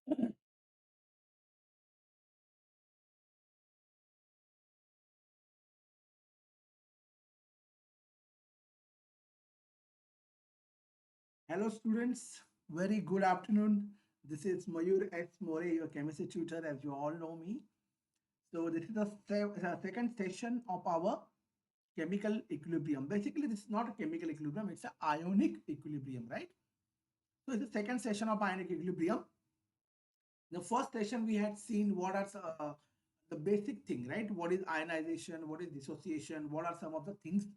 Hello students, very good afternoon. This is Mayur S. More, your chemistry tutor, as you all know me. So this is the second session of our chemical equilibrium. Basically, this is not a chemical equilibrium, it's an ionic equilibrium, right? So it's the second session of ionic equilibrium. The first session we had seen what are the basic thing, right? What is ionization, what is dissociation, what are some of the things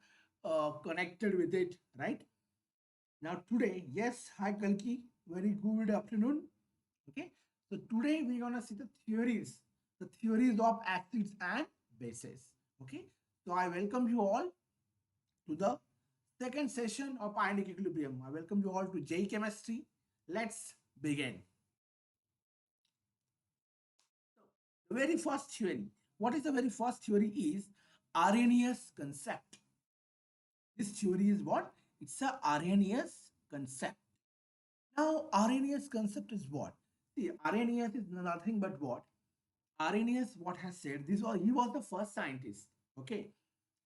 connected with it, right? Now today, yes, hi Kalki, very good afternoon. Okay, so today we're gonna see the theories of acids and bases. Okay, so I welcome you all to the second session of ionic equilibrium. I welcome you all to JEE chemistry. Let's begin. The very first theory. What is the very first theory? Is Arrhenius concept. This theory is what? It's a Arrhenius concept. Now, Arrhenius concept is what? See, Arrhenius is nothing but what? Arrhenius, what has said, he was the first scientist. Okay,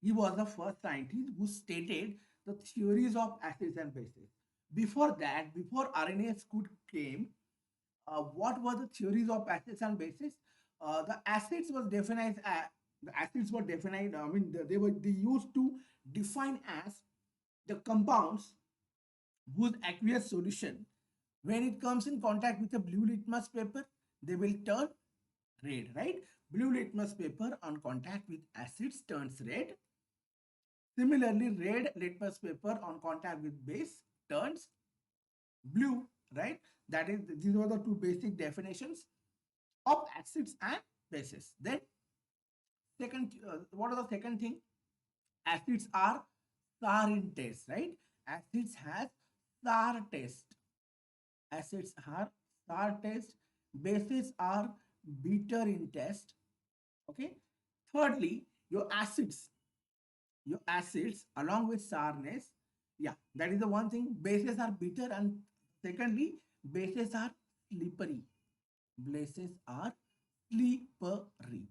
he was the first scientist who stated the theories of acids and bases. Before that, before Arrhenius could claim, what were the theories of acids and bases? The acids was defined as the acids were defined. I mean, they used to define as the compounds whose aqueous solution, when it comes in contact with a blue litmus paper, they will turn red, right? Blue litmus paper on contact with acids turns red. Similarly, red litmus paper on contact with base turns blue, right? That is, these are the two basic definitions of acids and bases. Then, what are the second thing? Acids are sour in taste, right? Acids has sour taste. Acids are sour taste. Bases are bitter in taste. Okay. Thirdly, your acids along with sourness, yeah, that is the one thing. Bases are bitter, and secondly, bases are slippery. Bases are slippery.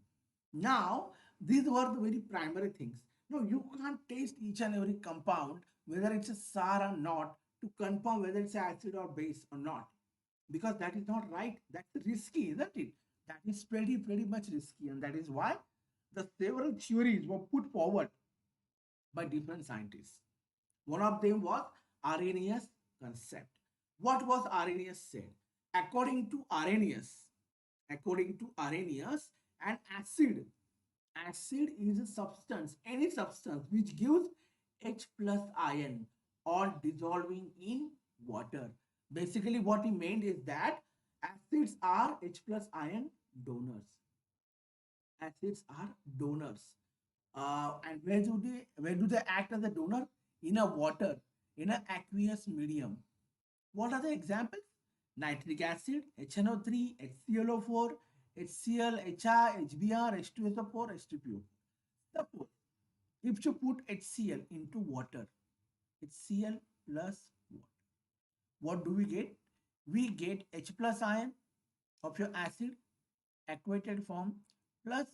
Now, these were the very primary things. No, you can't taste each and every compound, whether it's a sour or not, to confirm whether it's acid or base or not, because that is not right. That's risky, isn't it? That is pretty much risky, and that is why the several theories were put forward by different scientists. One of them was Arrhenius concept. What was Arrhenius said? According to Arrhenius, an acid is a substance, any substance which gives H plus ion or dissolving in water. Basically, what he meant is that acids are H plus ion donors. Acids are donors. And where do they act as a donor? In a water, in an aqueous medium. What are the examples? Nitric acid, HNO3, HClO4, HCl, HI, HBr, H2SO4, H2PO. Suppose if you put HCl into water, HCl plus water, what do we get? We get H plus ion of your acid, aquated form, plus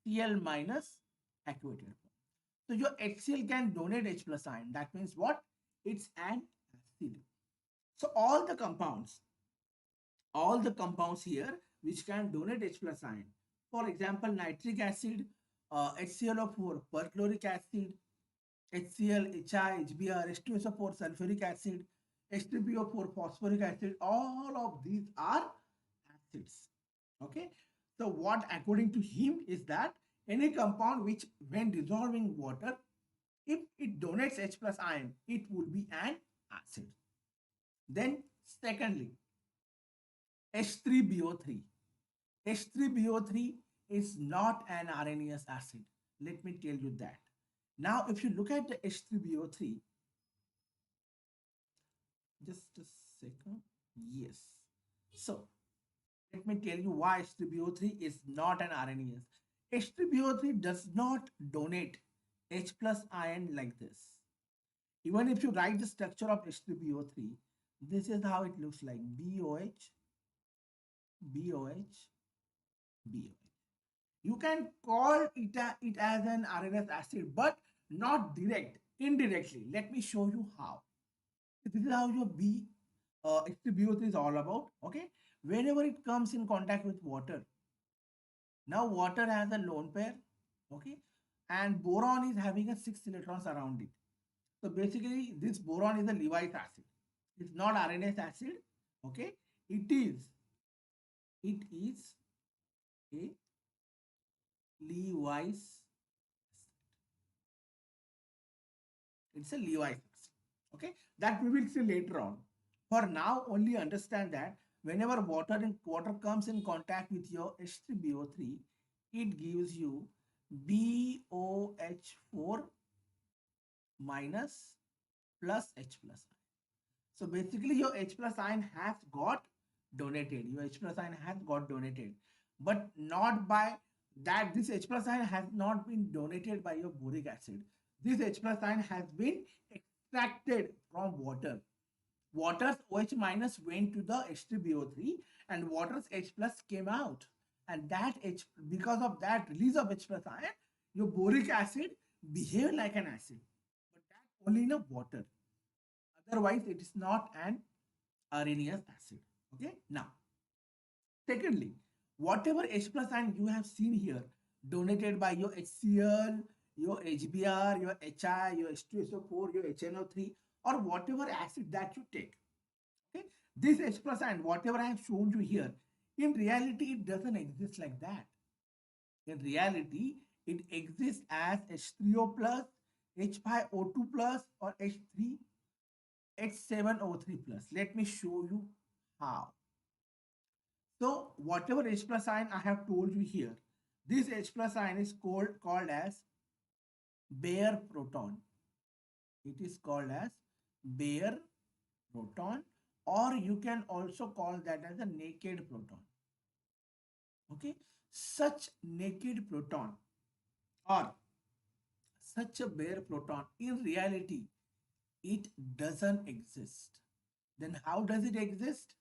Cl minus aquated form. So your HCl can donate H plus ion. That means what? It's an acid. So all the compounds here which can donate H plus ion. For example, nitric acid, HClO4, perchloric acid, HCl, HI, HBr, H2SO4, sulfuric acid, H3PO4, phosphoric acid, all of these are acids. Okay. So what according to him is that any compound which when dissolving water, if it donates H plus ion, it will be an acid. Then secondly, H3BO3. H3BO3 is not an Arrhenius acid. Let me tell you that. Now, if you look at the H3BO3, just a second. Yes. So, let me tell you why H3BO3 is not an Arrhenius. H3BO3 does not donate H plus ion like this. Even if you write the structure of H3BO3, this is how it looks like. BOH, BOH, BOH. You can call it as an Arrhenius acid, but not direct, indirectly. Let me show you how. This is how your H3BO3 is all about. Okay, whenever it comes in contact with water, now water has a lone pair. Okay, and boron is having a 6 electrons around it. So basically, this boron is a Lewis acid. It's not Arrhenius acid. Okay, it is a Lewis. It's a Lewis acid. Okay, that we will see later on. For now, only understand that whenever water comes in contact with your H3BO3, it gives you BOH4 minus plus H plus. So basically your H plus ion has got donated. Your H plus ion has got donated, but not by that. This H plus ion has not been donated by your boric acid. This H plus ion has been extracted from water. Water's OH minus went to the H3BO3 and water's H plus came out. And that H, because of that release of H plus ion, your boric acid behave like an acid, but that only in a water. Otherwise, it is not an Arrhenius acid. Okay. Now, secondly, whatever H plus ion you have seen here, donated by your HCl, your HBr, your HI, your H2SO4, your HNO3, or whatever acid that you take. Okay. This H plus ion, whatever I have shown you here, in reality, it doesn't exist like that. In reality, it exists as H3O plus, H5O2 plus, or H3 H7O3 plus. Let me show you how. So whatever H plus ion I have told you here, this H plus ion is called as bare proton. It is called as bare proton, or you can also call that as a naked proton. Okay, such naked proton or such a bare proton in reality it doesn't exist. Then how does it exist?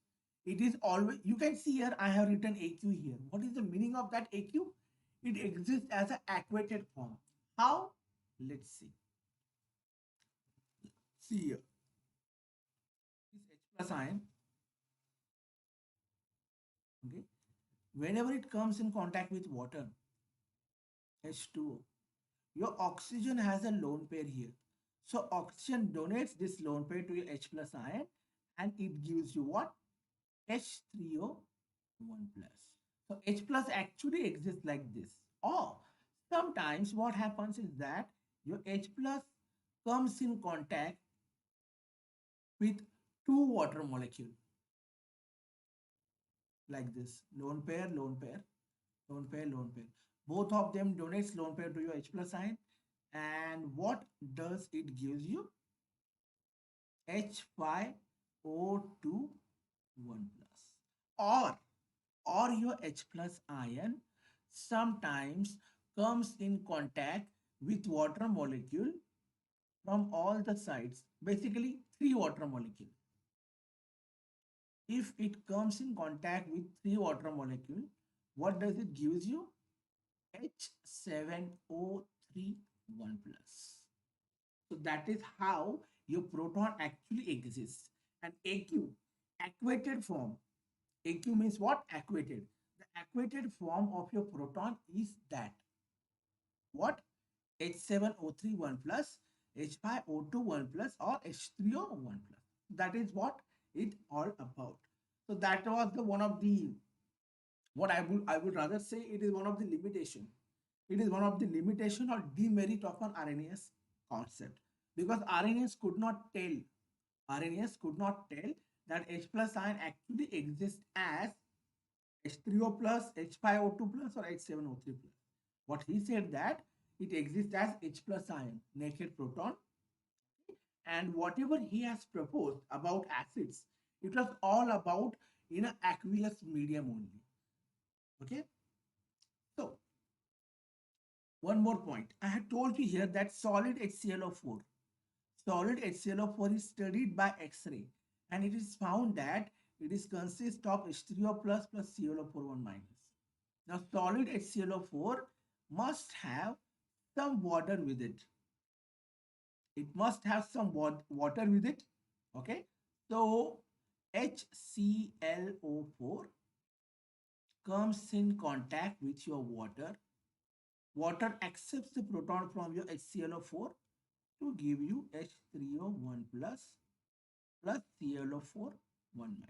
It is always, you can see here, I have written AQ here. What is the meaning of that AQ? It exists as an aquated form. How? Let's see. See here. This H plus ion, okay, whenever it comes in contact with water, H2O, your oxygen has a lone pair here. So oxygen donates this lone pair to your H plus ion and it gives you what? H3O 1 plus. So H plus actually exists like this. Or sometimes what happens is that your H plus comes in contact with two water molecules like this. Lone pair, lone pair, lone pair, lone pair. Both of them donates lone pair to your H plus ion. And what does it gives you? H5O2 1 plus. Or your H plus ion sometimes comes in contact with water molecule from all the sides, basically three water molecule. If it comes in contact with three water molecule, what does it gives you? H7O3 1 plus. So that is how your proton actually exists. And AQ, aquated form. AQ means what? Aquated. The aquated form of your proton is that. What? H7O3 1 plus, H5O2 1 plus, or H3O 1 plus. That is what it all about. So that was the one of the, what I would rather say, it is one of the limitation. It is one of the limitation or demerit of an Arrhenius concept, because Arrhenius could not tell that H plus ion actually exists as H3O plus, H5O2 plus, or H7O3 plus. What he said that it exists as H plus ion, naked proton, and whatever he has proposed about acids, it was all about in an aqueous medium only. Okay. So one more point. I had told you here that solid HClO4 is studied by X-ray, and it is found that It is consist of H3O plus ClO4 1 minus. Now solid HClO4 must have some water with it. It must have some water with it. Okay. So HClO4 comes in contact with your water. Water accepts the proton from your HClO4 to give you H3O1 plus ClO4 1 minus.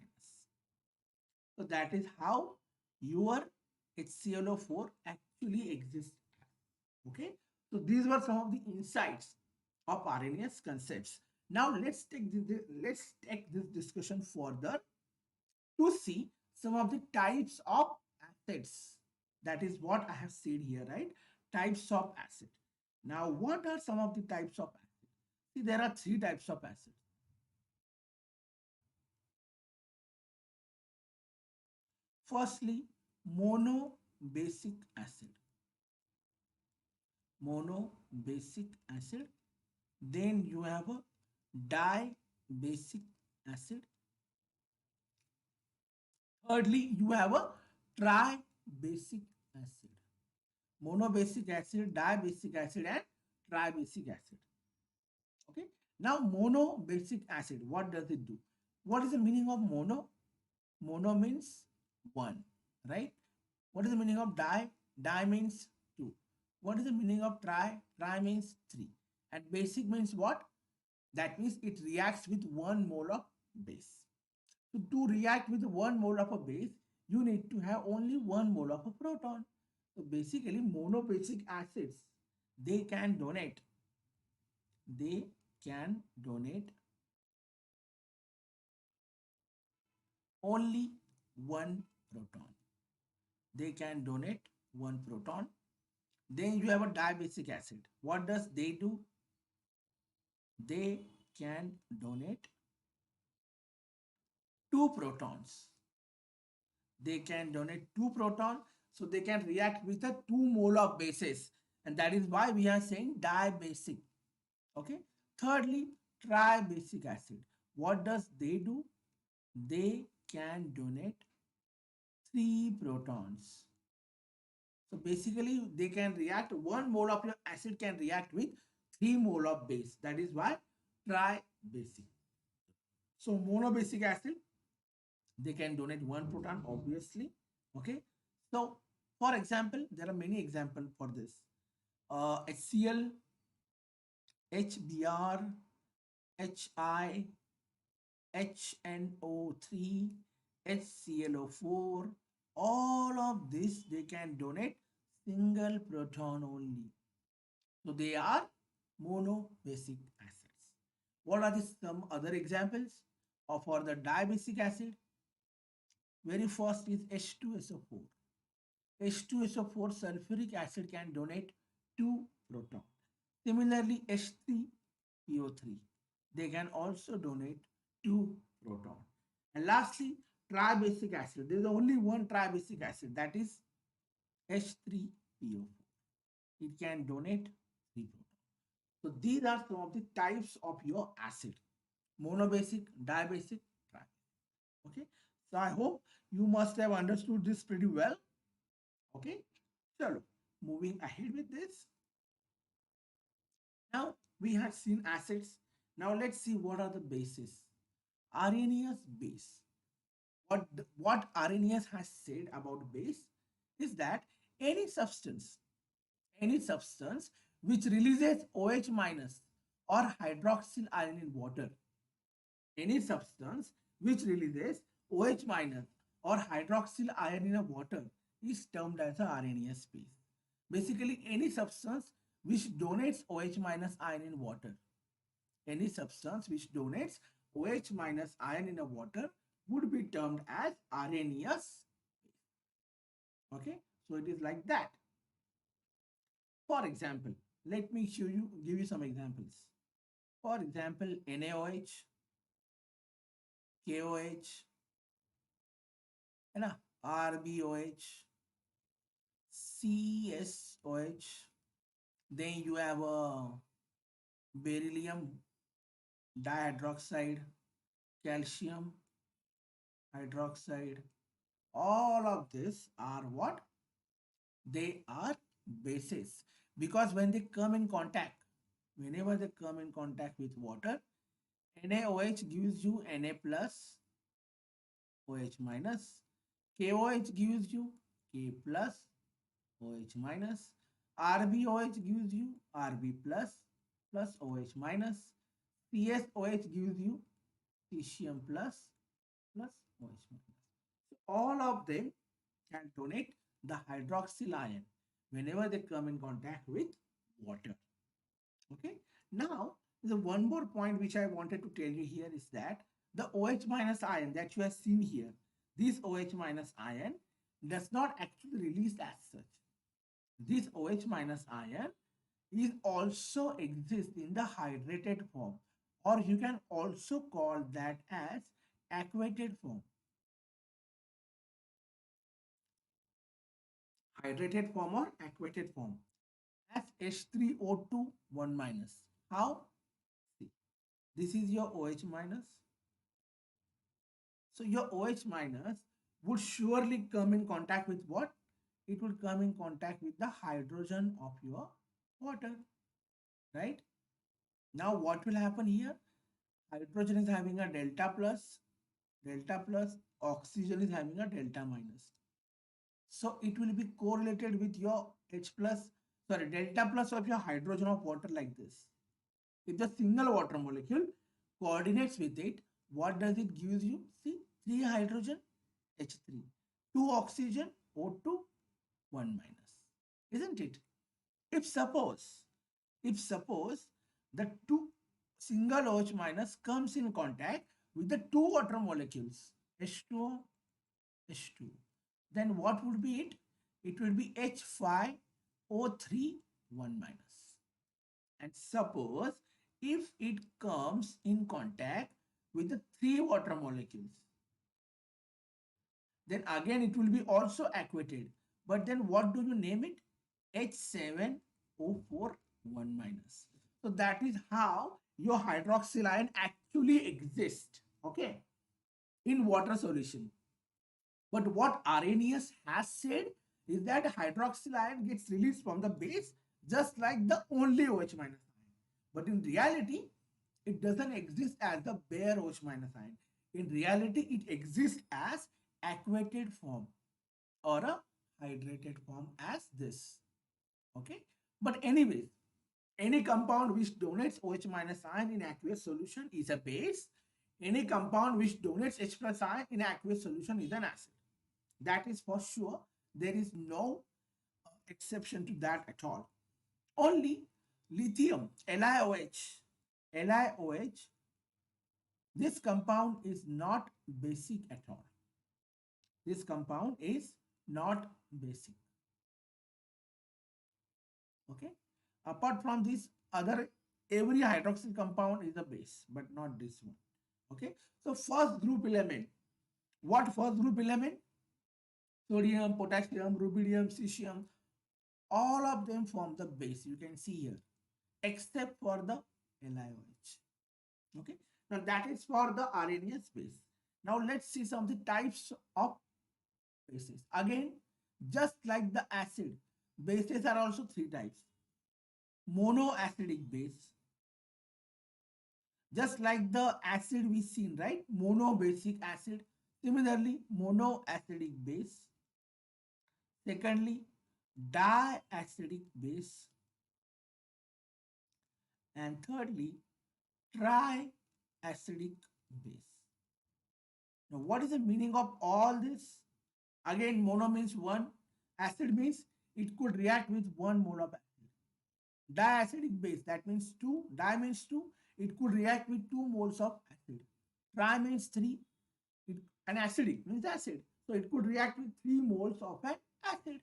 So that is how your HClO4 actually exists. Okay. So these were some of the insights of Arrhenius concepts. Now let's take this discussion further to see some of the types of acids. That is what I have said here, right? Types of acid. Now, what are some of the types of acid? See, there are three types of acid. Firstly, monobasic acid. Monobasic acid. Then you have a dibasic acid. Thirdly, you have a tribasic acid. Monobasic acid, dibasic acid, and tribasic acid. Okay. Now, monobasic acid, what does it do? What is the meaning of mono? Mono means one, right? What is the meaning of di? Di means two. What is the meaning of tri? Tri means three. And basic means what? That means it reacts with 1 mole of base. So to react with 1 mole of a base, you need to have only 1 mole of a proton. So basically, monobasic acids, they can donate. They can donate only 1 proton. They can donate 1 proton. Then you have a dibasic acid. What does they do? They can donate 2 protons. They can donate 2 protons, so they can react with a 2 mole of bases, and that is why we are saying dibasic. Okay. Thirdly, tribasic acid. What does they do? They can donate 3 protons. So basically, they can react. 1 mole of your acid can react with 3 mole of base. That is why tribasic. So monobasic acid, they can donate 1 proton, obviously. Okay. So for example, there are many examples for this. HCl, HBr, HI, HNO3, HClO4, all of this they can donate single proton only. So they are monobasic acids. What are the some other examples of for the dibasic acid? Very first is H2SO4. H2SO4 sulfuric acid can donate 2 protons. Similarly, H3PO3, they can also donate 2 protons. And lastly, tribasic acid. There is only one tribasic acid, that is H3PO4. It can donate 3 protons. So these are some of the types of your acid: monobasic, dibasic, tribasic. Okay. So I hope you must have understood this pretty well. Okay. So moving ahead with this. Now we have seen acids. Now let's see what are the bases. Arrhenius base. What Arrhenius has said about base is that any substance, any substance which releases OH minus or hydroxyl ion in water, any substance which releases OH minus or hydroxyl ion in a water is termed as a Arrhenius base. Basically, any substance which donates OH minus ion in water, any substance which donates OH minus ion in a water would be termed as Arrhenius. Okay, so it is like that. For example, let me give you some examples. For example, NaOH, KOH, and RBOH, CSOH. Then you have a beryllium dihydroxide, calcium, hydroxide, all of this are what? They are bases. Because when they come in contact, whenever they come in contact with water, NaOH gives you Na plus OH minus, KOH gives you K plus OH minus, RbOH gives you Rb plus OH minus, CSOH gives you Cesium plus OH minus. So all of them can donate the hydroxyl ion whenever they come in contact with water. Okay. Now, the one more point which I wanted to tell you here is that the OH minus ion that you have seen here, this OH minus ion does not actually release as such. This OH minus ion is also exists in the hydrated form, or you can also call that as aquated form. Hydrated form or aquated form as H3O2 1 minus. How? See, this is your OH minus. So your OH minus would surely come in contact with what? It would come in contact with the hydrogen of your water, right? Now what will happen here? Hydrogen is having a delta plus, oxygen is having a delta minus. So it will be correlated with your delta plus of your hydrogen of water like this. If the single water molecule coordinates with it, what does it gives you? See, 3 hydrogen, H3, 2 oxygen, O2, 1 minus. Isn't it? If suppose, if suppose the two single OH minus comes in contact with the two water molecules, H2O, H2, then what would be it? It will be H5O3, 1 minus. And suppose if it comes in contact with the three water molecules, then again it will be also aquated. But then what do you name it? H7O4 1 minus. So that is how your hydroxyl ion actually exists, okay, in water solution. But what Arrhenius has said is that hydroxyl ion gets released from the base just like the only OH minus ion. But in reality, it doesn't exist as the bare OH minus ion. In reality, it exists as aquated form or a hydrated form as this. Okay. But anyways, any compound which donates OH minus ion in aqueous solution is a base. Any compound which donates H plus ion in aqueous solution is an acid. That is for sure. There is no exception to that at all. Only lithium, LiOH, this compound is not basic at all. This compound is not basic. Okay. Apart from this, other every hydroxyl compound is a base, but not this one. Okay. So first group element. What first group element? Sodium, potassium, rubidium, cesium, all of them form the base. You can see here, except for the LiOH. Okay. Now that is for the Arrhenius base. Now let's see some of the types of bases. Again, just like the acid, bases are also three types. Monoacidic base, just like the acid we seen, right? Monobasic acid. Similarly, monoacidic base. Secondly, diacidic base. And thirdly, triacidic base. Now, what is the meaning of all this? Again, mono means one, acid means it could react with one mole of acid. Diacidic base, that means two, di means two, it could react with 2 moles of acid. Tri means three, and acidic means acid. So it could react with 3 moles of an acid.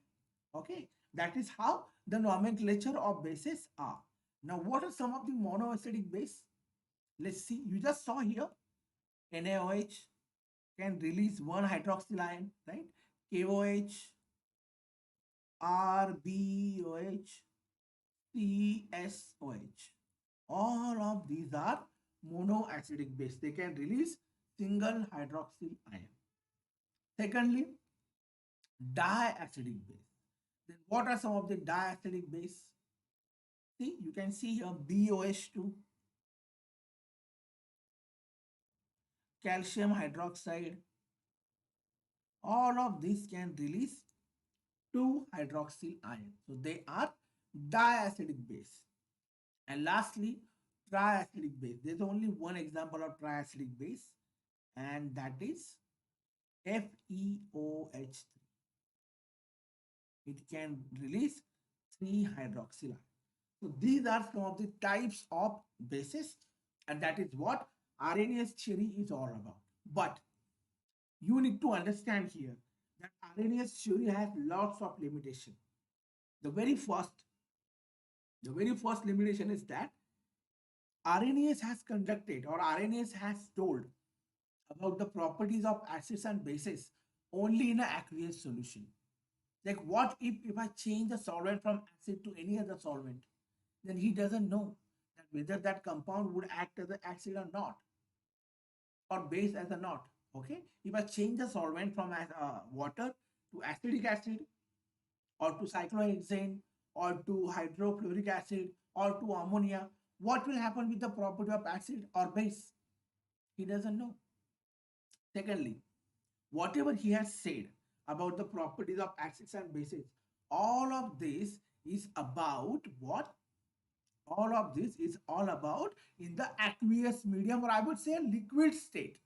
Okay, that is how the nomenclature of bases are. Now, what are some of the monoacidic base? Let's see. You just saw here NaOH can release one hydroxyl ion, right? KOH, RbOH, CSOH. All of these are monoacidic base. They can release single hydroxyl ion. Secondly, diacidic base. Then what are some of the diacidic base? See, you can see here BOH2, calcium hydroxide. All of this can release 2 hydroxyl ion. So they are diacidic base. And lastly, triacidic base. There's only one example of triacidic base, and that is FeOH3. It can release 3 hydroxyl ion. So these are some of the types of bases, and that is what Arrhenius theory is all about. But you need to understand here that Arrhenius theory has lots of limitation. The very first, the very first limitation is that Arrhenius has conducted or Arrhenius has told about the properties of acids and bases only in an aqueous solution. Like what if I change the solvent from acid to any other solvent? Then he doesn't know that whether that compound would act as an acid or not, or base as a not. Okay, if I change the solvent from water to acetic acid or to cyclohexane or to hydrofluoric acid or to ammonia, what will happen with the property of acid or base? He doesn't know. Secondly, whatever he has said about the properties of acids and bases, all of this is about what? All of this is all about in the aqueous medium, or I would say liquid state.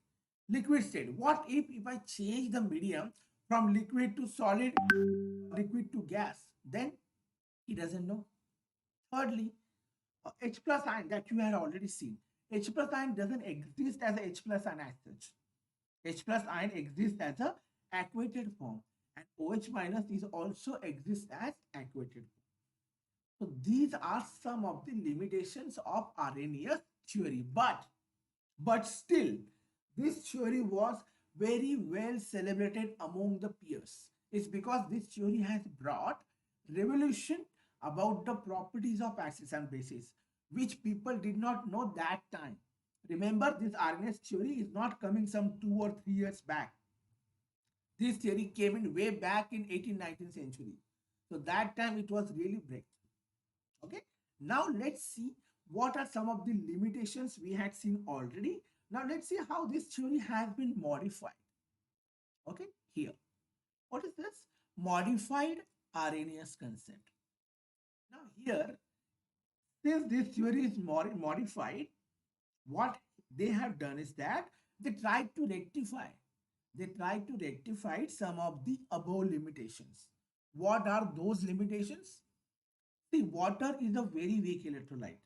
Liquid state. What if I change the medium from liquid to solid, liquid to gas? Then he doesn't know. Thirdly, H plus ion that you had already seen. H plus ion doesn't exist as a H plus ion as such. H plus ion exists as a aquated form, and OH minus is also exists as aquated form. So these are some of the limitations of Arrhenius theory. But still, this theory was very well celebrated among the peers. It's because this theory has brought revolution about the properties of acids and bases, which people did not know that time. Remember, this Arrhenius theory is not coming some 2 or 3 years back. This theory came in way back in 18th, 19th century. So that time it was really breakthrough. Okay. Now let's see what are some of the limitations we had seen already. Now let's see how this theory has been modified. Okay. Here. What is this? Modified Arrhenius concept. Now here, since this theory is modified, what they have done is that they tried to rectify. They tried to rectify some of the above limitations. What are those limitations? See, water is a very weak electrolyte.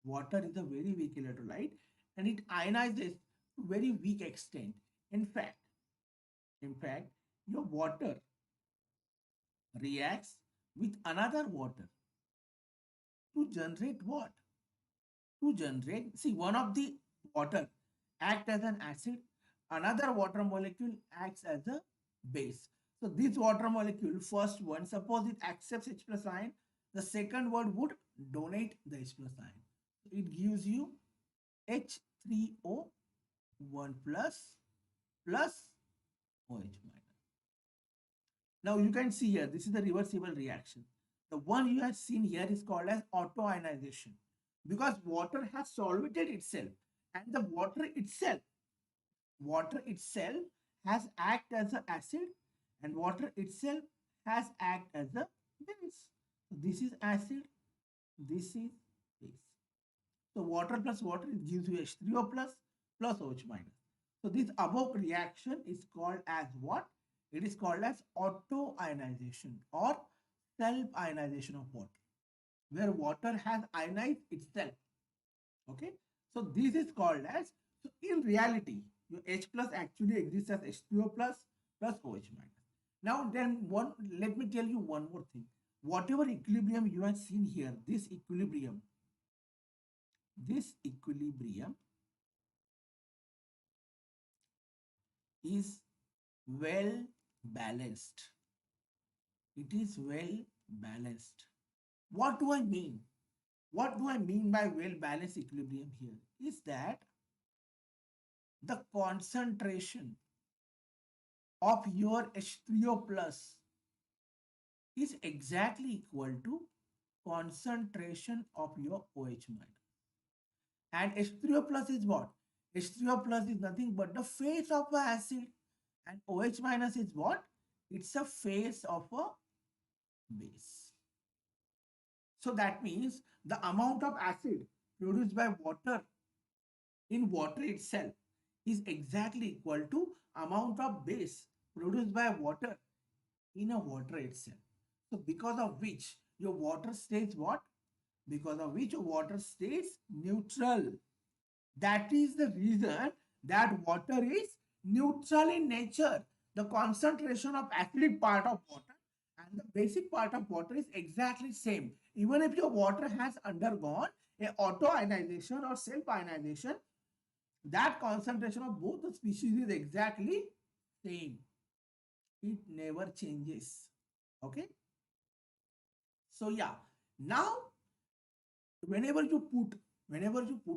Water is a very weak electrolyte and it ionizes to very weak extent. In fact, your water reacts with another water to generate what? To generate, see, one of the water act as an acid, another water molecule acts as a base. So this water molecule, first one, suppose it accepts H plus ion, the second one would donate the H plus ion. It gives you H3O 1 plus plus OH minus. Now you can see here, this is the reversible reaction. The one you have seen here is called as autoionization because water has solvated itself and the water itself has act as an acid and water itself has act as a base. So this is acid, this is base. So water plus water gives you H3O plus plus OH minus. So this above reaction is called as what? It is called as autoionization or self-ionization of water, where water has ionized itself. Okay. So this is called as, so in reality, your H plus actually exists as H2O plus plus OH minus. Now then let me tell you one more thing. Whatever equilibrium you have seen here, this equilibrium is well balanced. It is well balanced. What do I mean? What do I mean by well balanced equilibrium here? Is that the concentration of your H3O plus is exactly equal to concentration of your OH minus. And H3O plus is what? H3O plus is nothing but the phase of the acid. And OH minus is what? It's a phase of a base. So that means the amount of acid produced by water in water itself is exactly equal to amount of base produced by water in a water itself. So because of which your water stays what? Because of which your water stays neutral. That is the reason that water is neutral in nature. The concentration of acidic part of water and the basic part of water is exactly same. Even if your water has undergone a auto-ionization or self-ionization, that concentration of both the species is exactly same. It never changes. Okay. So yeah, now whenever you put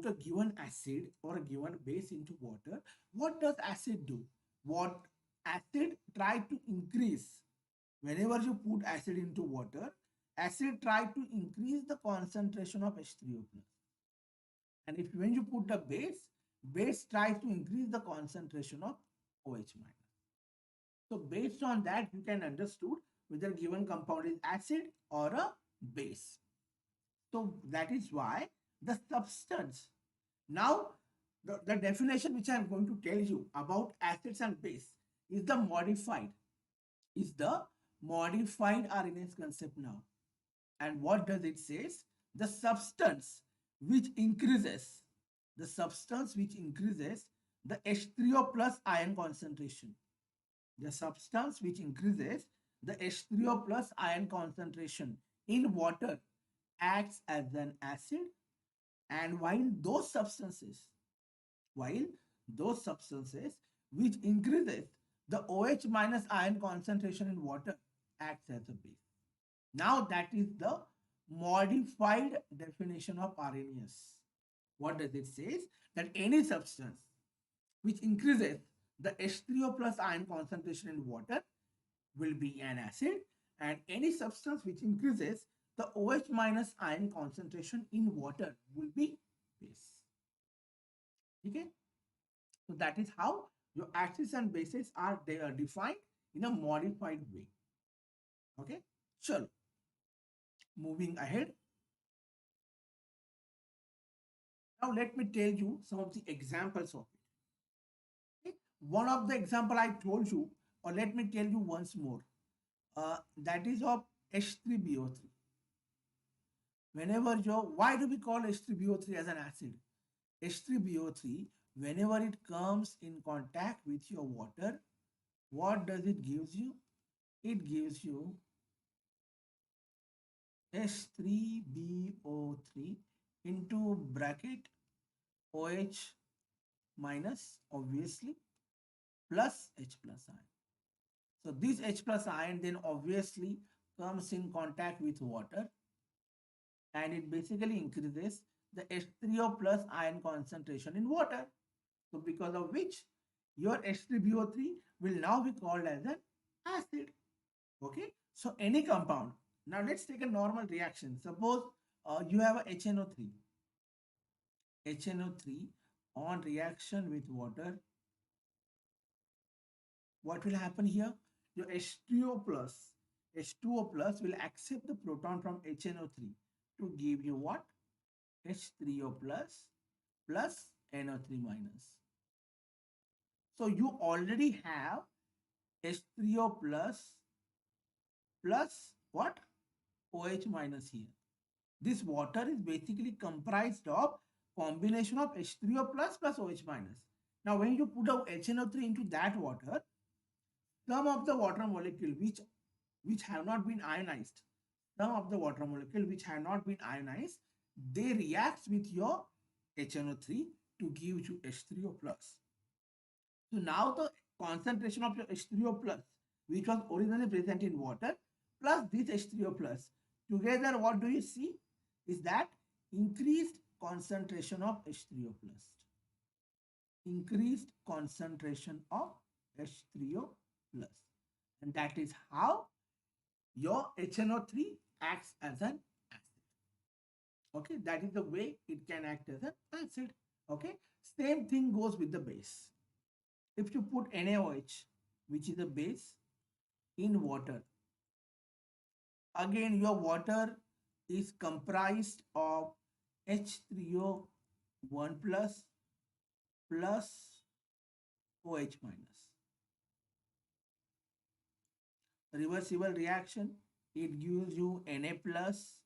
a given acid or a given base into water, what does acid do? What acid try to increase? Whenever you put acid into water, acid try to increase the concentration of H3O plus. And if when you put the base tries to increase the concentration of OH minus. So based on that, you can understood whether given compound is acid or a base. So that is why the substance. Now, the definition which I am going to tell you about acids and base is the modified Arrhenius concept now. And what does it says? The substance which increases, the substance which increases the H3O plus ion concentration. The substance which increases the H3O plus ion concentration in water acts as an acid, and while those substances which increases the OH minus ion concentration in water acts as a base. Now that is the modified definition of Arrhenius. What does it say? That any substance which increases the H3O plus ion concentration in water will be an acid, and any substance which increases the OH minus ion concentration in water will be base. Okay, so that is how your acids and bases are defined in a modified way. Okay, so moving ahead. Now let me tell you some of the examples of it. Okay? One of the example I told you, or let me tell you once more, that is of H3BO3. Why do we call H3BO3 as an acid? H3BO3, whenever it comes in contact with your water, what does it gives you? It gives you H3BO3 into bracket OH minus, obviously, plus H plus ion. So this H plus ion then obviously comes in contact with water, and it basically increases the H3O plus ion concentration in water. So because of which your H3BO3 will now be called as an acid. Okay. So any compound. Now let's take a normal reaction. Suppose you have a HNO3. HNO3 on reaction with water. What will happen here? Your H2O plus will accept the proton from HNO3 to give you what? H3O plus NO3 minus. So you already have H3O plus what? OH minus here. This water is basically comprised of combination of H3O plus OH minus. Now when you put a HNO3 into that water, some of the water molecule which have not been ionized, they react with your HNO3 to give you H3O plus. So now the concentration of your H3O plus, which was originally present in water, plus this H3O plus, together what do you see? Is that increased concentration of H3O plus. Increased concentration of H3O plus. And that is how your HNO3 acts as an acid. Okay, that is the way it can act as an acid. Okay, same thing goes with the base. If you put NaOH, which is a base, in water, again your water is comprised of H3O1 plus OH minus. Reversible reaction, it gives you Na plus,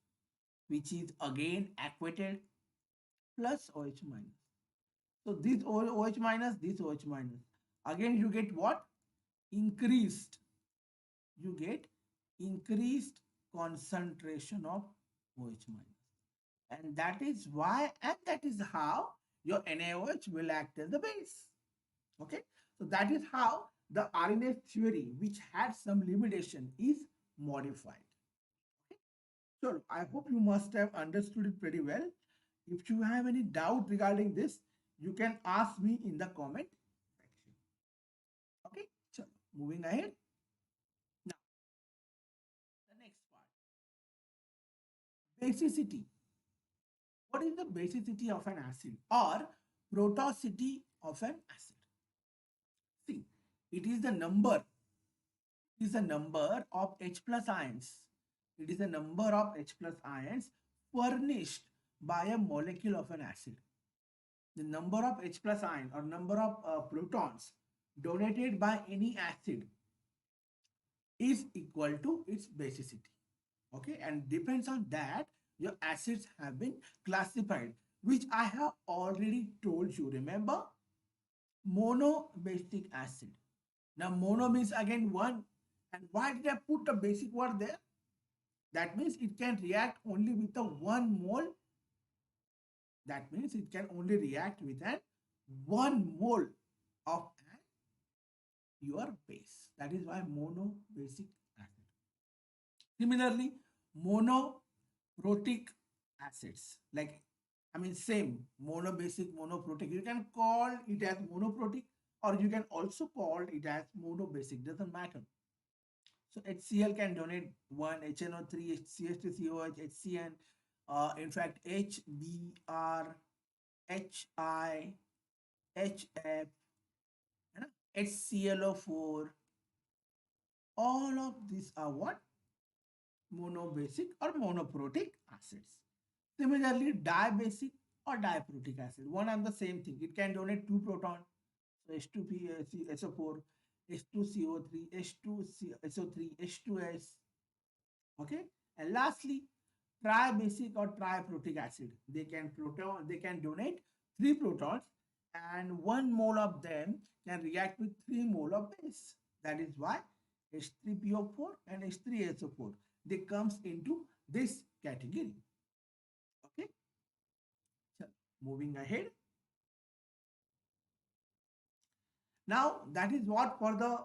which is again aquated, plus OH minus. So this OH minus, this OH minus. Again you get what? Increased. You get increased concentration of OH minus. And that is why, and that is how your NaOH will act as the base. Okay. So that is how the Arrhenius theory, which had some limitation, is modified. Okay. So I hope you must have understood it pretty well. If you have any doubt regarding this, you can ask me in the comment section. Okay. So moving ahead. Now, the next part. Basicity. What is the basicity of an acid or protoricity of an acid? See, it is the number. It is the number of H plus ions. It is the number of H plus ions furnished by a molecule of an acid. The number of H plus ion or number of protons donated by any acid is equal to its basicity. Okay, and depends on that your acids have been classified, which I have already told you. Remember, monobasic acid. Now mono means again one, and why did I put the basic word there? That means it can react only with a 1 mole. That means it can only react with an 1 mole of your base. That is why monobasic acid. Similarly, monoprotic acids, like same monobasic, monoprotic. You can call it as monoprotic, or you can also call it as monobasic. Doesn't matter. So HCl can donate one, HNO3, HCH2COH, HCN. In fact, HBr, HI, HF, HClO4. All of these are what? Monobasic or monoprotic acids. Similarly, dibasic or diprotic acid, one and the same thing. It can donate 2 protons, so H2PSO4, H2CO3, H2SO3, H2S. Okay, and lastly, tribasic or triprotic acid. They can donate 3 protons, and 1 mole of them can react with 3 mole of base. That is why H3PO4 and H3SO4, they comes into this category. Okay, so moving ahead. Now that is what for the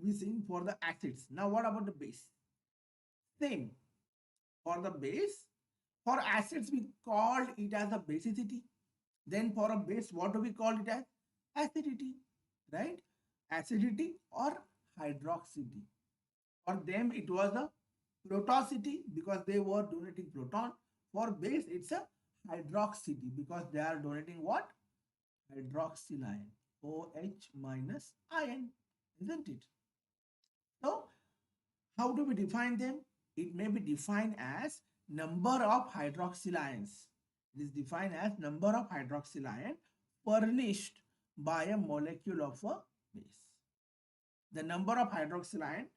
we seen for the acids. Now what about the base? Same for the base. For acids we called it as a basicity. Then for a base, what do we call it as? Acidity, right? Acidity or hydroxidity. For them it was a protoricity because they were donating proton. For base it's a hydroxidity because they are donating what? Hydroxyl ion. OH minus ion, isn't it? So how do we define them? It may be defined as number of hydroxyl ions. It is defined as number of hydroxyl ion furnished by a molecule of a base. The number of hydroxyl ion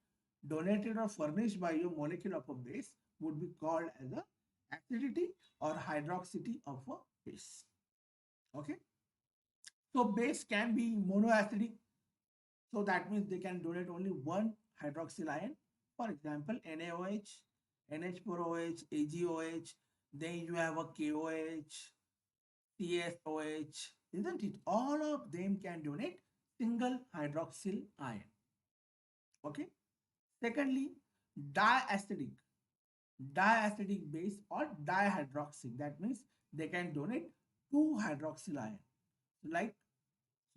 donated or furnished by your molecule of a base would be called as a acidity or hydroxidity of a base. Okay. So base can be monoacidic. So that means they can donate only one hydroxyl ion. For example, NaOH, NH4OH, AgOH. Then you have a KOH, CSOH, isn't it? All of them can donate single hydroxyl ion. Okay. Secondly, diacidic. Diacidic base or dihydroxy. That means they can donate 2 hydroxyl ion. Like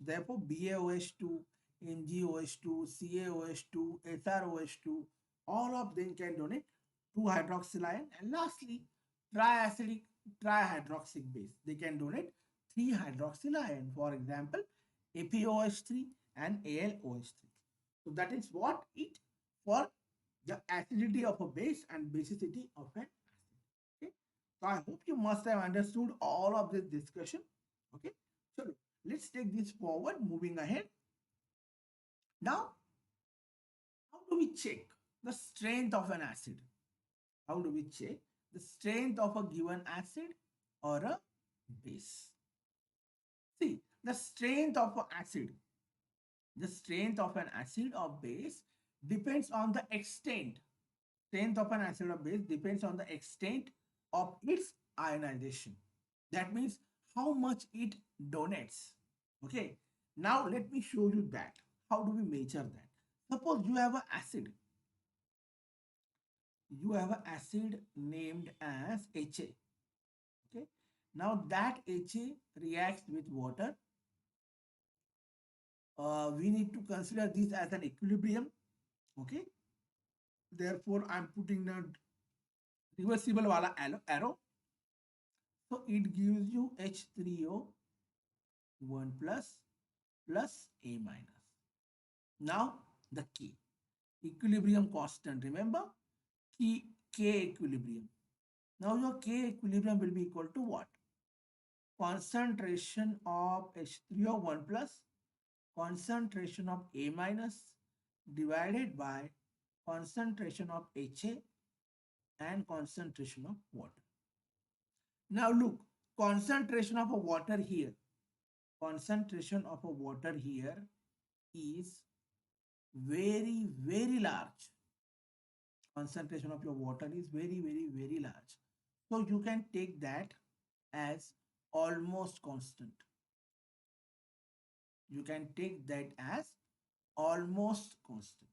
therefore BaOH2, MgOH2, CaOH2, SrOH2, all of them can donate 2 hydroxyl ion. And lastly, triacidic trihydroxic base. They can donate 3 hydroxyl ion. For example, ApOH3 and AlOH3. So that is what it for the acidity of a base and basicity of an acid. Okay. So I hope you must have understood all of this discussion. Okay. So let's take this forward, moving ahead. Now, how do we check the strength of an acid? How do we check the strength of a given acid or a base? See, the strength of an acid or base depends on the extent. Strength of an acid or base depends on the extent of its ionization. That means how much it donates. Okay. Now let me show you that. How do we measure that? Suppose you have an acid. You have an acid named as HA. Okay. Now that HA reacts with water. We need to consider this as an equilibrium. Okay. Therefore, I'm putting the reversible wala arrow. So it gives you H3O 1 plus A minus. Now the K. Equilibrium constant. Remember? K equilibrium. Now your K equilibrium will be equal to what? Concentration of H3O 1 plus concentration of A minus divided by concentration of HA and concentration of water. Now look, concentration of a water here. Concentration of a water here is very large. Concentration of your water is very large. So you can take that as almost constant. You can take that as almost constant.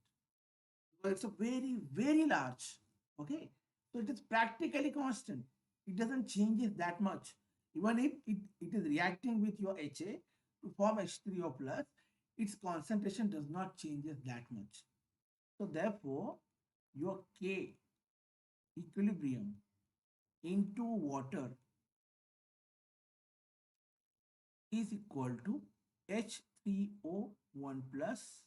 So it's a very large. Okay. So it is practically constant. It doesn't change it that much. Even if it is reacting with your HA to form H3O plus, its concentration does not change that much. So therefore, your K equilibrium into water is equal to H3O 1 plus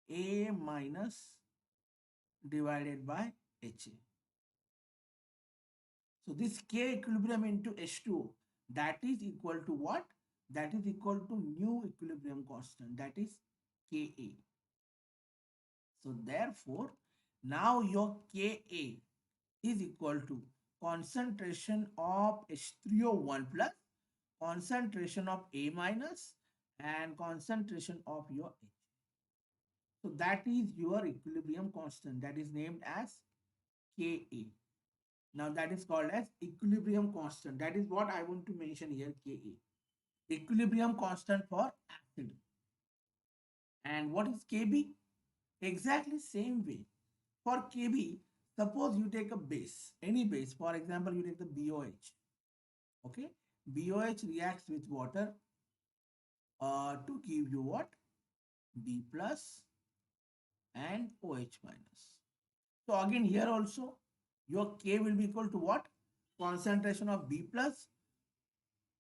A minus divided by HA. So this K equilibrium into H2O, that is equal to what? That is equal to new equilibrium constant, that is Ka. So therefore, now your Ka is equal to concentration of H3O 1 plus concentration of A minus and concentration of your H. So that is your equilibrium constant, that is named as Ka. Now that is called as equilibrium constant. That is what I want to mention here, Ka. Equilibrium constant for acid. And what is Kb? Exactly same way. For Kb, suppose you take a base, any base. For example, you take the BOH. Okay, BOH reacts with water to give you what? B plus and OH minus. So again here also your K will be equal to what? Concentration of B plus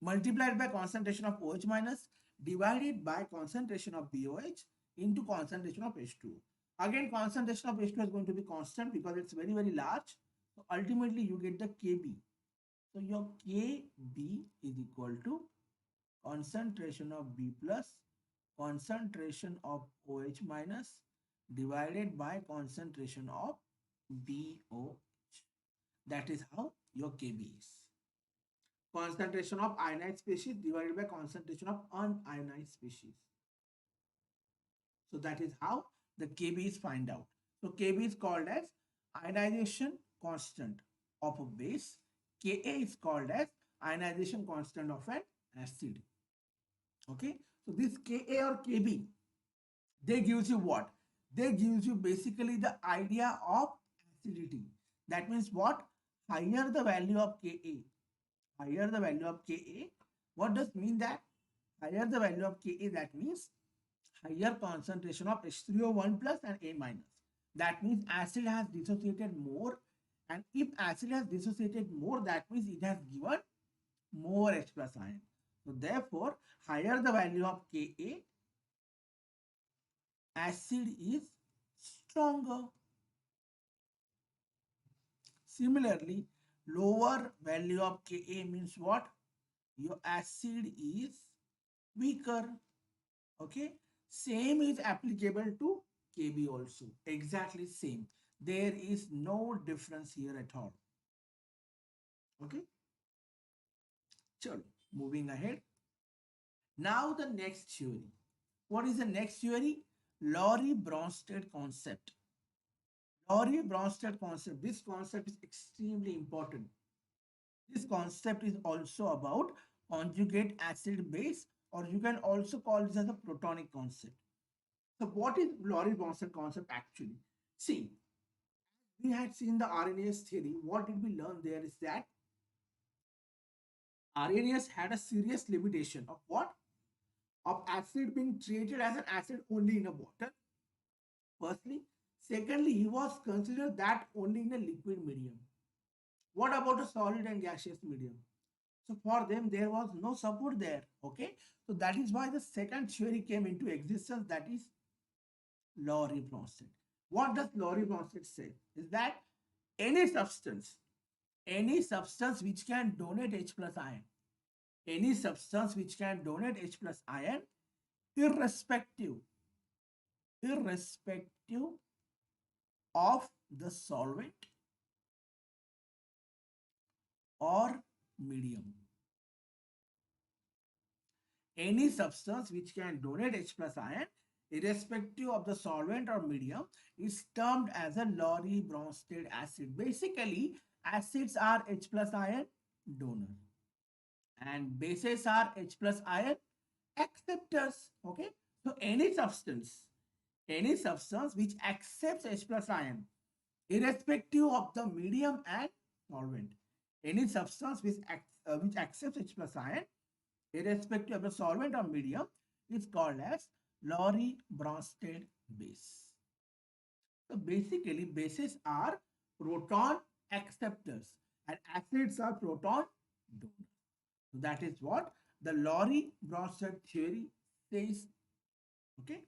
multiplied by concentration of OH minus divided by concentration of BOH into concentration of H2O. Again, concentration of H2O is going to be constant because it's very large. So ultimately you get the Kb. So your Kb is equal to concentration of B plus concentration of OH minus divided by concentration of BOH. That is how your Kb is. Concentration of ionized species divided by concentration of unionized species. So that is how the Kb is find out. So Kb is called as ionization constant of a base. Ka is called as ionization constant of an acid. Okay. So this Ka or Kb, they gives you what? They gives you basically the idea of acidity. That means what? Higher the value of Ka, higher the value of Ka, what does mean that? Higher the value of Ka, that means higher concentration of H3O1 plus and A minus. That means acid has dissociated more, and if acid has dissociated more, that means it has given more H plus ion. So therefore, higher the value of Ka, acid is stronger. Similarly, lower value of Ka means what? Your acid is weaker. Okay. Same is applicable to Kb also. Exactly same. There is no difference here at all. Okay. Chalo, moving ahead. Now the next theory. What is the next theory? Laurie-Bronsted concept. Laurie-Bronsted concept. This concept is extremely important. This concept is also about conjugate acid base, or you can also call this as a protonic concept. So what is Laurie-Bronsted concept actually? See, we had seen the Arrhenius theory. What did we learn there is that Arrhenius had a serious limitation of what? Of acid being treated as an acid only in a water. Firstly. Secondly, he was considered that only in a liquid medium. What about a solid and gaseous medium? So for them, there was no support there. Okay. So that is why the second theory came into existence, that is Laurie-Bronsted. What does Laurie-Bronsted say? Is that any substance, any substance which can donate H plus ion, any substance which can donate H plus ion, irrespective, irrespective of the solvent or medium. Any substance which can donate H plus ion, irrespective of the solvent or medium, is termed as a Laurie-Bronsted acid. Basically, acids are H plus ion donor and bases are H plus ion acceptors. Okay. So any substance which accepts H plus ion, irrespective of the medium and solvent, any substance which accepts H plus ion, irrespective of the solvent or medium, is called as Laurie-Bronsted base. So basically, bases are proton acceptors and acids are proton donors. So that is what the Laurie-Bronsted theory says. Okay.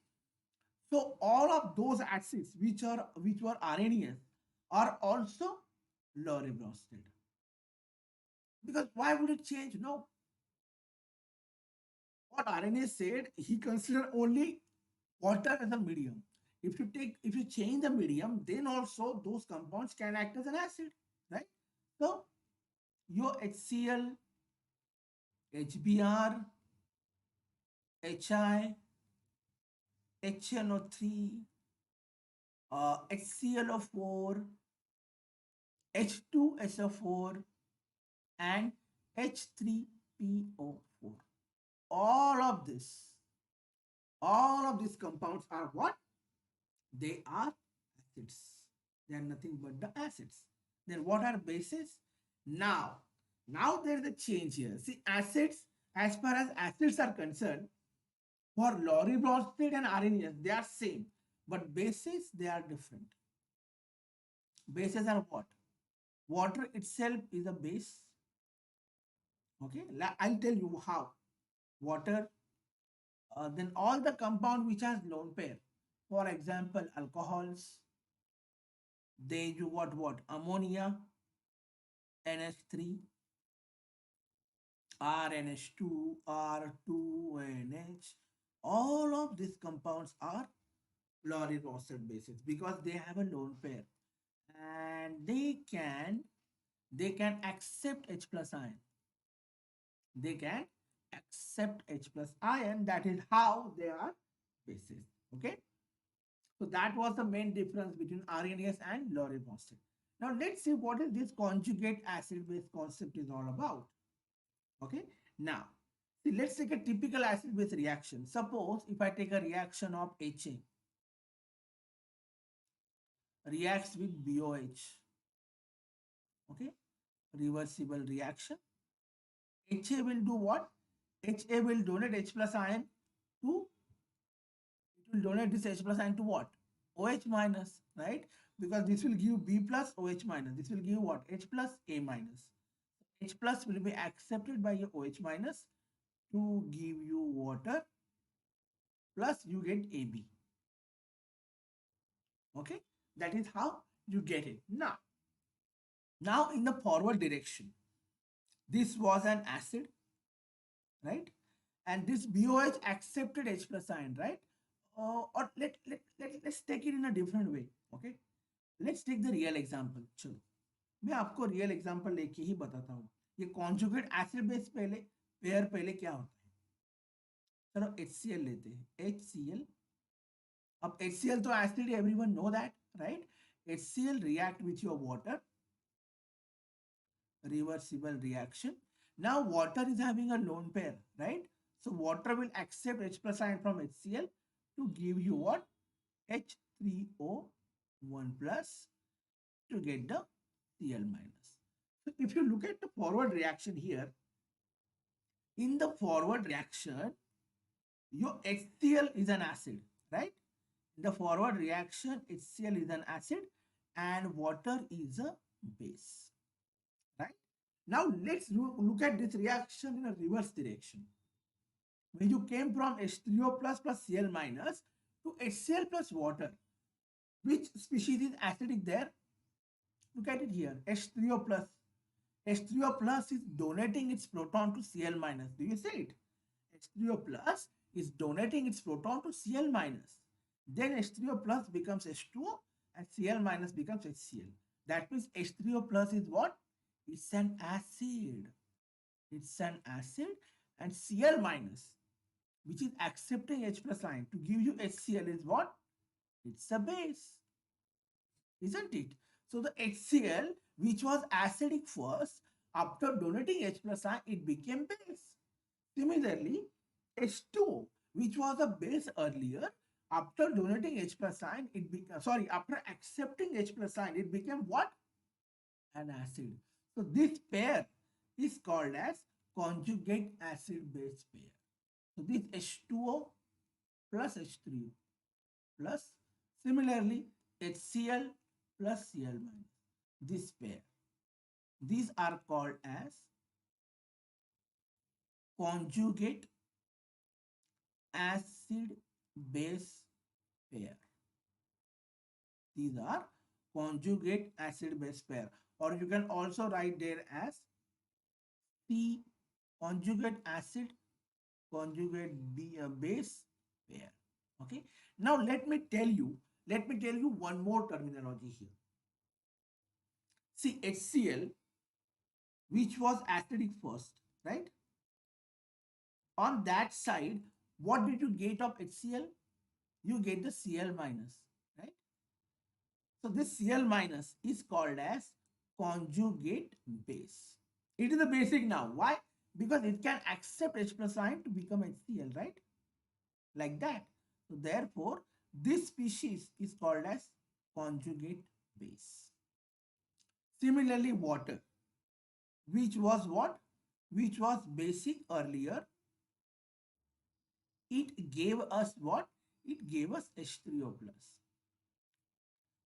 So all of those acids which were Arrhenius are also Laurie-Bronsted. Because why would it change? No. What Arrhenius said, he considered only water as a medium. If you change the medium, then also those compounds can act as an acid, right? So your HCl, HBr, HI, HNO3, HClO4, H2SO4, and H3PO4. All of this, all of these compounds are what? They are acids. They are nothing but the acids. Then what are bases? Now there is a change here. See, acids, as far as acids are concerned, for Laurie-Bronsted and Arrhenius, they are same. But bases, they are different. Bases are what? Water itself is a base. Okay, I'll tell you how. Water, then all the compound which has lone pair. For example, alcohols, they you got what? Ammonia, NH3, RNH2, R2NH. All of these compounds are Laurie-Bronsted bases because they have a lone pair and they can accept H plus ion. They can accept H plus ion. That is how they are bases. Okay. So that was the main difference between Arrhenius and Laurie-Bronsted. Now let's see what is this conjugate acid base concept is all about. Okay. Now, see, let's take a typical acid base reaction. Suppose if I take a reaction of HA reacts with BOH. Okay. Reversible reaction. HA will do what? Ha will donate H plus ion to, it will donate this H plus ion to what? OH minus, right? Because this will give B plus OH minus. This will give what? H plus A minus. H plus will be accepted by your OH minus to give you water, plus you get AB. Okay, that is how you get it. Now in the forward direction, this was an acid, right? And this BOH accepted H plus ion, right? Or let's take it in a different way. Okay, let's take the real example. चलो मैं आपको real example लेके ही बताता हूँ. ये conjugate acid base पहले, pair पहले क्या होता है. चलो HCl लेते हैं. HCl, अब HCl तो acid, everyone know that, right? HCl react with your water, reversible reaction. Now water is having a lone pair, right? So water will accept H plus ion from HCl to give you what? H3O1 plus to get the Cl minus. So if you look at the forward reaction here, in the forward reaction, your HCl is an acid, right? In the forward reaction, HCl is an acid and water is a base, right? Now let's look at this reaction in a reverse direction. When you came from H3O plus plus Cl minus to HCl plus water, which species is acidic there? Look at it here, H3O plus. H3O plus is donating its proton to Cl minus. Do you see it? H3O plus is donating its proton to Cl minus. Then H3O plus becomes H2O and Cl minus becomes HCl. That means H3O plus is what? It's an acid. It's an acid, and Cl minus, which is accepting H plus ion to give you HCl, is what? It's a base, isn't it? So the HCl, which was acidic first, after donating H plus ion, it became base. Similarly, H2O, which was a base earlier, after donating H plus ion, it became, sorry, after accepting H plus ion, it became what? An acid. So this pair is called as conjugate acid base pair. So this H2O plus H3O plus, similarly HCl plus Cl minus, this pair, these are called as conjugate acid base pair. These are conjugate acid base pair, or you can also write there as C conjugate acid conjugate base pair. Okay, now let me tell you one more terminology here. See, HCl, which was acidic first, right? On that side, what did you get of HCl? You get the Cl minus, right? So this Cl minus is called as conjugate base. It is the basic now. Why? Because it can accept H plus ion to become HCl, right? Like that. So therefore, this species is called as conjugate base. Similarly, water, which was what? Which was basic earlier. It gave us what? It gave us H3O plus.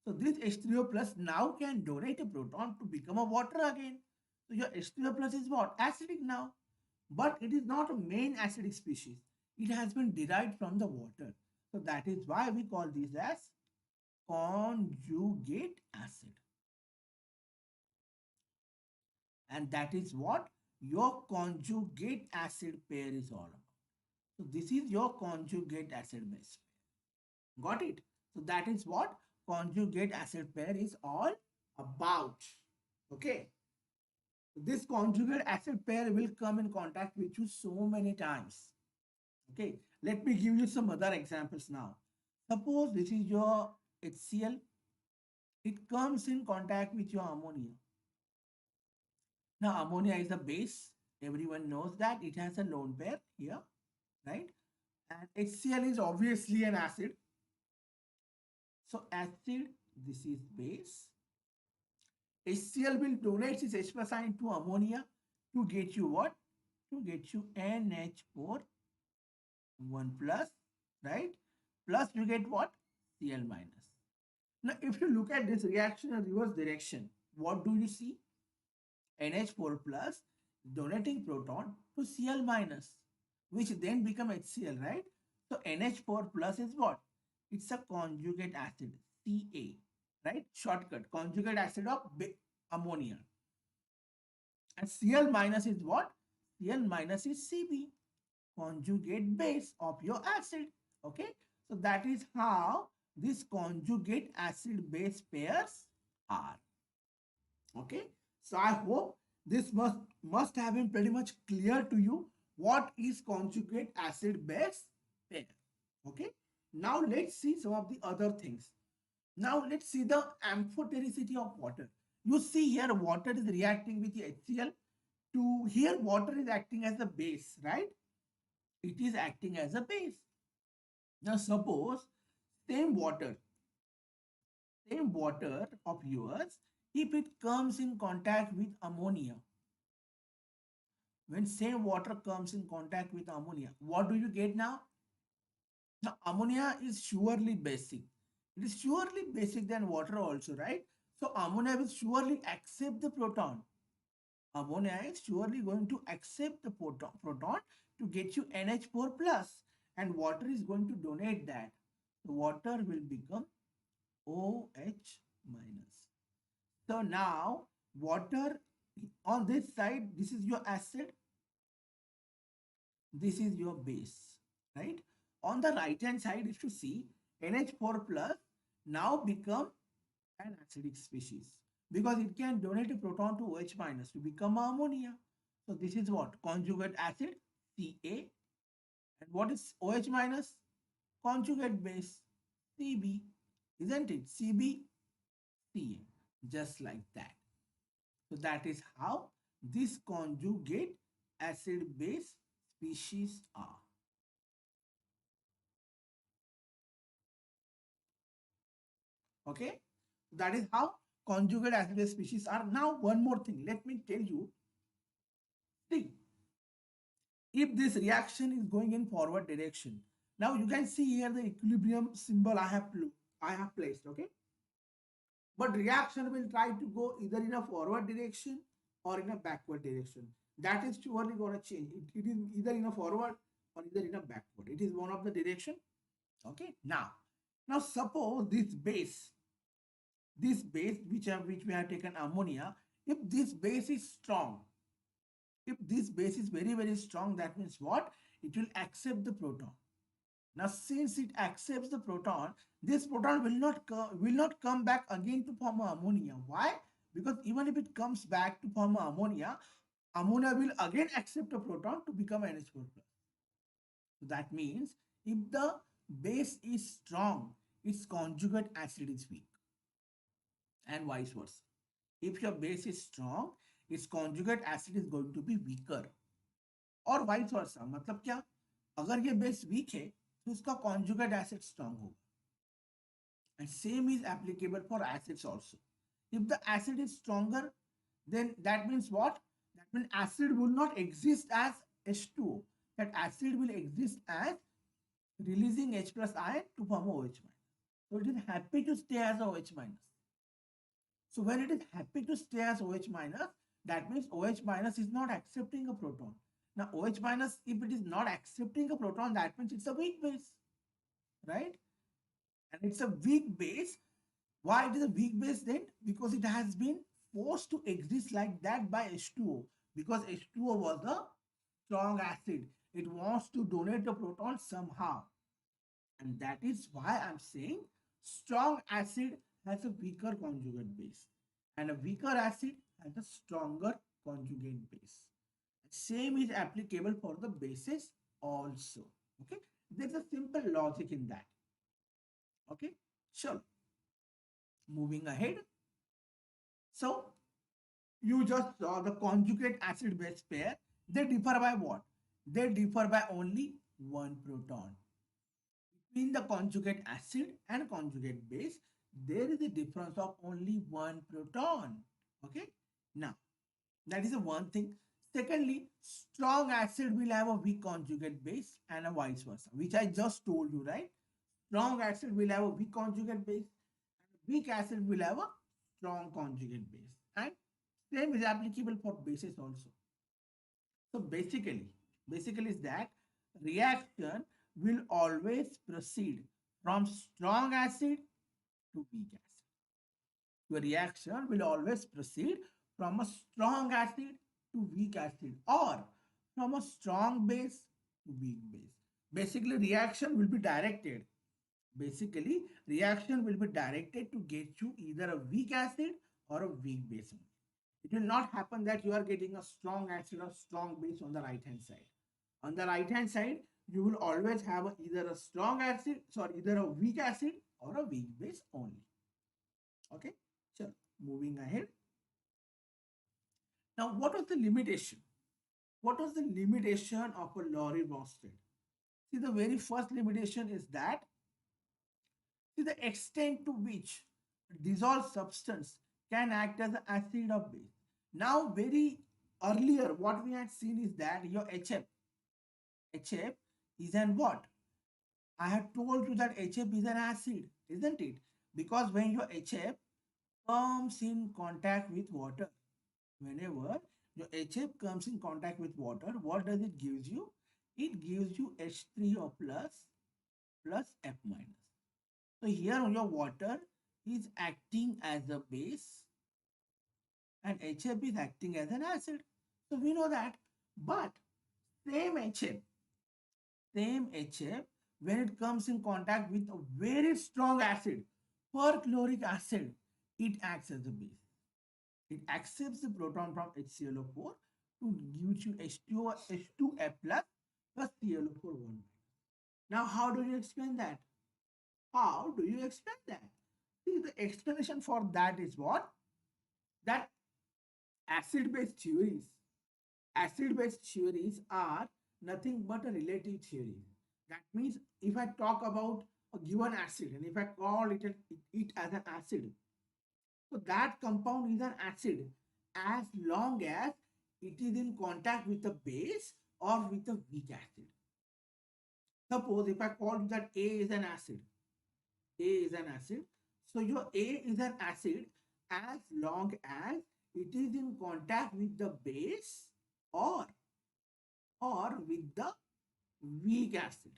So this H3O plus now can donate a proton to become a water again. So your H3O plus is what? Acidic now. But it is not a main acidic species. It has been derived from the water. So that is why we call this as conjugate acid. And that is what your conjugate acid pair is all about. So this is your conjugate acid base pair. Got it? So that is what conjugate acid pair is all about. Okay. This conjugate acid pair will come in contact with you so many times. Okay. Let me give you some other examples now. Suppose this is your HCl. It comes in contact with your ammonia. Now ammonia is a base. Everyone knows that it has a lone pair here, right? And HCl is obviously an acid. So acid, this is base. HCl will donate its H plus ion to ammonia to get you what? to get you NH4 1 plus, right? Plus you get what? Cl minus. Now, if you look at this reaction in reverse direction, what do you see? NH4 plus donating proton to Cl minus, which then become HCl, right? So NH4 plus is what? It's a conjugate acid, Ca, right? Shortcut, conjugate acid of ammonia. And Cl minus is what? Cl minus is Cb, conjugate base of your acid. Okay, so that is how this conjugate acid base pairs are. Okay, so I hope this must have been pretty much clear to you what is conjugate acid base pair. Okay, now let's see some of the other things. Now let's see the amphotericity of water. You see here water is reacting with the HCl. To here water is acting as a base, right? It is acting as a base. Now suppose same water of yours, if it comes in contact with ammonia, when same water comes in contact with ammonia, what do you get now? Now ammonia is surely basic. It is surely basic than water also, right? So ammonia will surely accept the proton. Ammonia is surely going to accept the proton to get you NH4 plus, and water is going to donate that. The water will become OH minus. So now water on this side, this is your acid, this is your base, right? On the right hand side, if you see, NH4 plus now become an acidic species because it can donate a proton to OH minus to become ammonia. So this is what? Conjugate acid, Ca. And what is OH minus? Conjugate base, Cb. Isn't it? Cb, Ca. Just like that. So that is how this conjugate acid base species are. Okay, that is how conjugate acid base species are. Now one more thing, let me tell you. See, if this reaction is going in forward direction, now you can see here the equilibrium symbol I have placed. Okay, but reaction will try to go either in a forward direction or in a backward direction. That is surely going to change. It is either in a forward or either in a backward. It is one of the direction. Okay, now suppose this base which we have taken ammonia, if this base is strong, if this base is very strong, that means what? It will accept the proton. Now since it accepts the proton, this proton will not come back again to form ammonia. Why? Because even if it comes back to form ammonia, ammonia will again accept a proton to become NH4 plus. So that means if the base is strong, its conjugate acid is weak, and vice versa. If your base is strong, its conjugate acid is going to be weaker, और vice versa. मतलब क्या? अगर ये base weak है तो उसका conjugate acid strong होगा. And same is applicable for acids also. If the acid is stronger, then that means what? That means acid will not exist as H2O. That acid will exist as releasing H plus ion to form OH minus. So it is happy to stay as OH minus. So when it is happy to stay as OH minus, that means OH minus is not accepting a proton. Now OH minus, if it is not accepting a proton, that means it's a weak base, right? And it's a weak base. Why it is a weak base then? Because it has been forced to exist like that by H2O. Because H2O was a strong acid. It wants to donate the proton somehow. And that is why I'm saying strong acid has a weaker conjugate base. And a weaker acid has a stronger conjugate base. Same is applicable for the bases also. Okay, there's a simple logic in that. Okay, sure. Moving ahead. So you just saw the conjugate acid base pair. They differ by what? They differ by only one proton. Between the conjugate acid and conjugate base, there is a difference of only one proton. Okay, now that is the one thing. Secondly, strong acid will have a weak conjugate base and a vice versa, which I just told you, right? Strong acid will have a weak conjugate base, and weak acid will have a strong conjugate base. And same is applicable for bases also. So basically is that reaction will always proceed from strong acid to weak acid. Your reaction will always proceed from a strong acid to weak acid or from a strong base to weak base. Basically, reaction will be directed. Basically, reaction will be directed to get you either a weak acid or a weak base. It will not happen that you are getting a strong acid or strong base on the right hand side. On the right hand side, you will always have either a strong acid, sorry, either a weak acid or a weak base only. Okay, so moving ahead. Now, what was the limitation? What was the limitation of a Lorentz? See, the very first limitation is that, see, the extent to which dissolved substance can act as an acid or base. Now, very earlier, what we had seen is that your HF is an what? I had told you that HF is an acid, isn't it? Because when your HF comes in contact with water, whenever your HF comes in contact with water, what does it gives you? It gives you H3O plus F minus. So here your water is acting as a base and HF is acting as an acid. So we know that. But same HF, when it comes in contact with a very strong acid, perchloric acid, it acts as a base. It accepts the proton from HClO4 to give you H2F plus ClO4 1. Now, how do you explain that? How do you explain that? See, the explanation for that is what? That acid-based theories are nothing but a relative theory. That means if I talk about a given acid and if I call it as an acid, so that compound is an acid as long as it is in contact with a base or with a weak acid. Suppose if I call that A is an acid, so your A is an acid as long as it is in contact with the base or with the weak acid.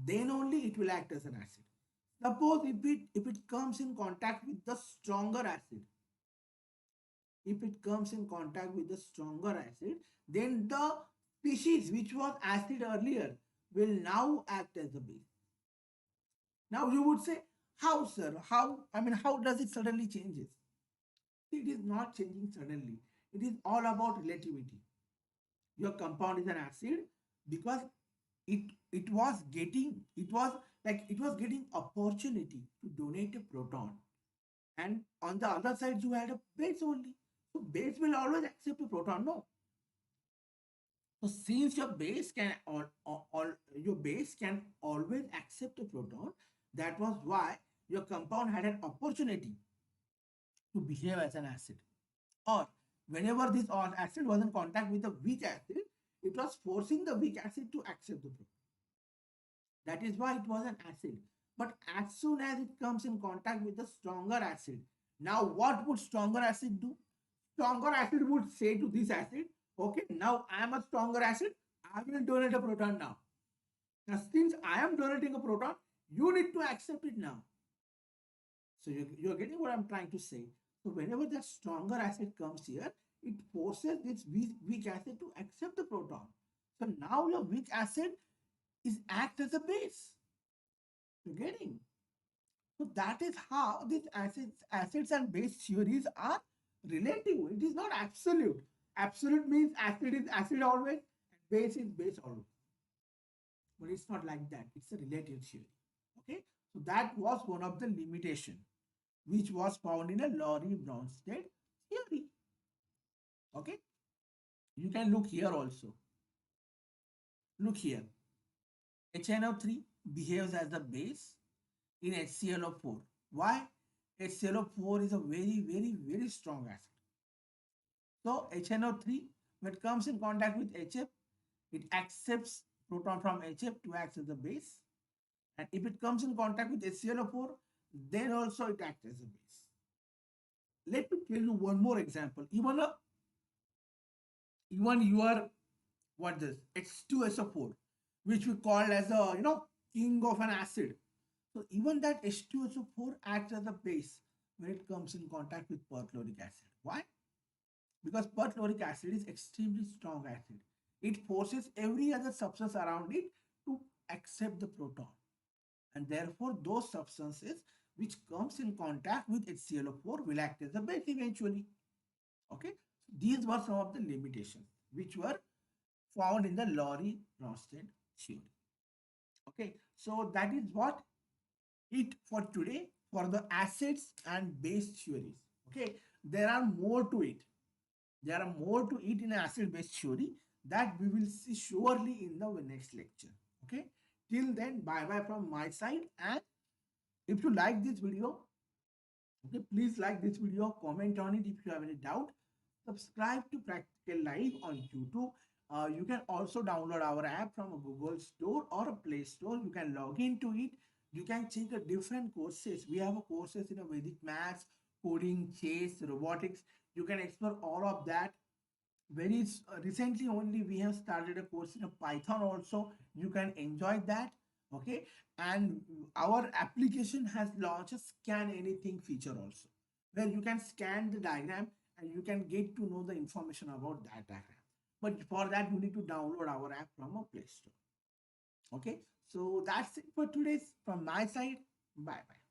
Then only it will act as an acid. Suppose if it comes in contact with the stronger acid, then the species which was acid earlier will now act as a base. Now you would say, how, sir? How does it suddenly changes? It is not changing suddenly. It is all about relativity. Your compound is an acid because it was getting opportunity to donate a proton, and on the other side you had a base only. So base will always accept a proton, no? So since your base can always accept a proton, that was why your compound had an opportunity to behave as an acid. Or whenever this acid was in contact with a weak acid, it was forcing the weak acid to accept the proton. That is why it was an acid. But as soon as it comes in contact with the stronger acid, now what would stronger acid do? Stronger acid would say to this acid, okay, now I am a stronger acid, I will donate a proton now. Now, since I am donating a proton, you need to accept it now. So you're getting what I'm trying to say. So whenever that stronger acid comes here, it forces this weak acid to accept the proton. So now your weak acid is act as a base. You're getting? So that is how these acids and base theories are relative. It is not absolute. Absolute means acid is acid always, and base is base always. But it's not like that. It's a relative theory. Okay. So that was one of the limitation which was found in a Lorentz-Bronsted theory. Okay. You can look here also. Look here. HNO3 behaves as the base in HClO4. Why? HClO4 is a very, very, very strong acid. So HNO3, when it comes in contact with HF, it accepts proton from HF to act as a base. And if it comes in contact with HClO4, then also it acts as a base. Let me tell you one more example. Even your what this H2SO4, which we call as a king of an acid. So even that H2SO4 acts as a base when it comes in contact with perchloric acid. Why? Because perchloric acid is extremely strong acid. It forces every other substance around it to accept the proton, and therefore those substances which comes in contact with HClO4 will act as a base eventually. Okay, these were some of the limitations which were found in the Lowry-Rostedt theory. Okay, so that is what it for today for the acids and base theories. Okay, there are more to it. There are more to it in acid-base theory that we will see surely in the next lecture. Okay, till then, bye bye from my side. And if you like this video, okay, please like this video, comment on it if you have any doubt. Subscribe to Practical Live on YouTube. You can also download our app from a Google Store or a Play Store. You can log into it. You can check the different courses. We have a courses in a Vedic maths, coding, chess, robotics. You can explore all of that. Very recently only we have started a course in a Python also. You can enjoy that. Okay, and our application has launched a scan anything feature also, where you can scan the diagram and you can get to know the information about that diagram. But for that you need to download our app from a Play Store. Okay, so that's it for today's from my side. Bye bye.